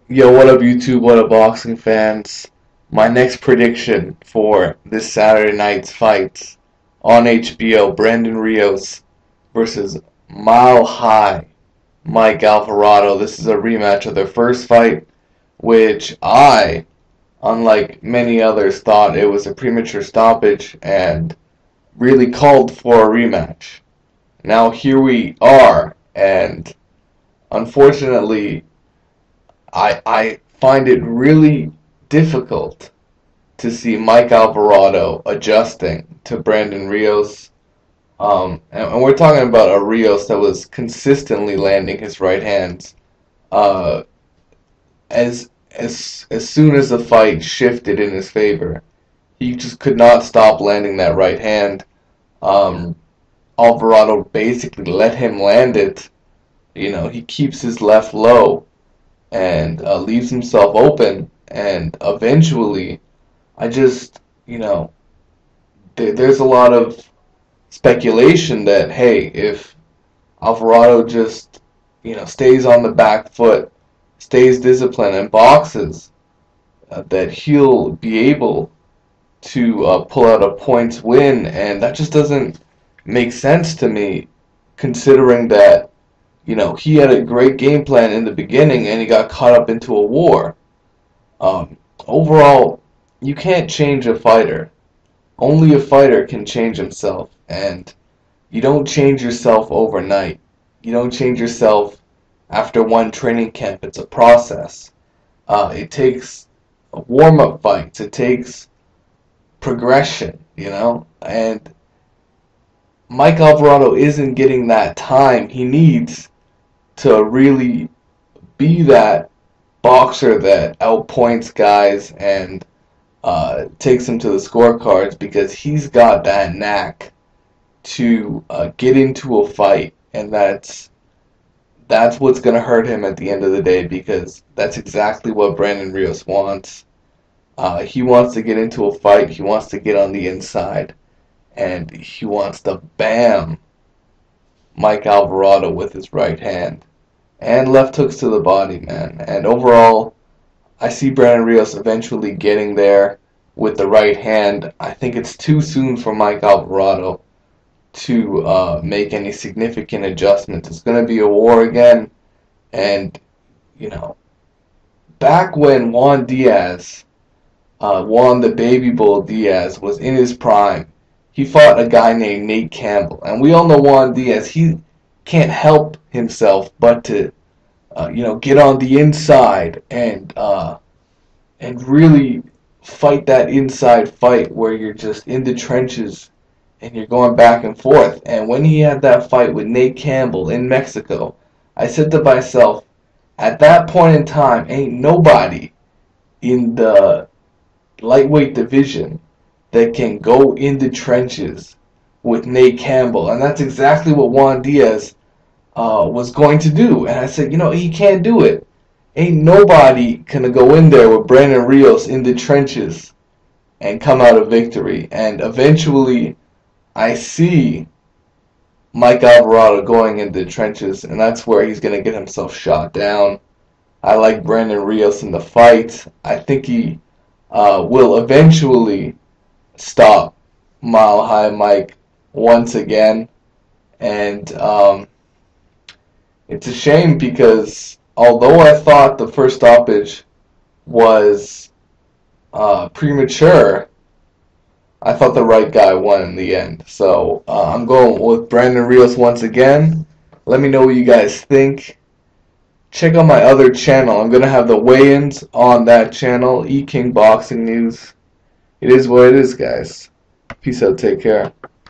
Yo, what up, YouTube? What up, boxing fans? My next prediction for this Saturday night's fights on HBO: Brandon Rios versus Mile High Mike Alvarado. This is a rematch of their first fight, which I, unlike many others, thought it was a premature stoppage and really called for a rematch. Now here we are, and unfortunately, I find it really difficult to see Mike Alvarado adjusting to Brandon Rios. And we're talking about a Rios that was consistently landing his right hands. Uh, as soon as the fight shifted in his favor, he just could not stop landing that right hand. Um, Alvarado basically let him land it. You know, he keeps his left low and leaves himself open. And eventually, I just, there's a lot of speculation that, hey, if Alvarado just, stays on the back foot, stays disciplined, and boxes, that he'll be able to pull out a points win. And that just doesn't make sense to me, considering that, he had a great game plan in the beginning and he got caught up into a war. Overall, you can't change a fighter. Only a fighter can change himself, and you don't change yourself overnight. You don't change yourself after one training camp. It's a process. It takes warm-up fights. It takes progression, and Mike Alvarado isn't getting that time he needs to really be that boxer that outpoints guys and takes them to the scorecards, because he's got that knack to get into a fight, and that's what's gonna hurt him at the end of the day, because that's exactly what Brandon Rios wants. He wants to get into a fight. He wants to get on the inside, and he wants to bam Mike Alvarado with his right hand and left hooks to the body, man. And overall, I see Brandon Rios eventually getting there with the right hand. I think it's too soon for Mike Alvarado to make any significant adjustments. It's going to be a war again. And, you know, back when Juan Diaz, Juan the Baby Bull Diaz, was in his prime, he fought a guy named Nate Campbell. And we all know Juan Diaz, he can't help himself but to, get on the inside and really fight that inside fight where you're just in the trenches and you're going back and forth. And when he had that fight with Nate Campbell in Mexico, I said to myself, at that point in time, ain't nobody in the lightweight division that can go in the trenches with Nate Campbell. And that's exactly what Juan Diaz was going to do. And I said, he can't do it. Ain't nobody gonna go in there with Brandon Rios in the trenches and come out a victory. And eventually, I see Mike Alvarado going into the trenches, and that's where he's gonna get himself shot down. I like Brandon Rios in the fight. I think he will eventually stop Mile High Mike once again. And it's a shame, because although I thought the first stoppage was premature, I thought the right guy won in the end. So I'm going with Brandon Rios once again. Let me know what you guys think. Check out my other channel. I'm going to have the weigh-ins on that channel, E King Boxing News. It is what it is, guys. Peace out. Take care.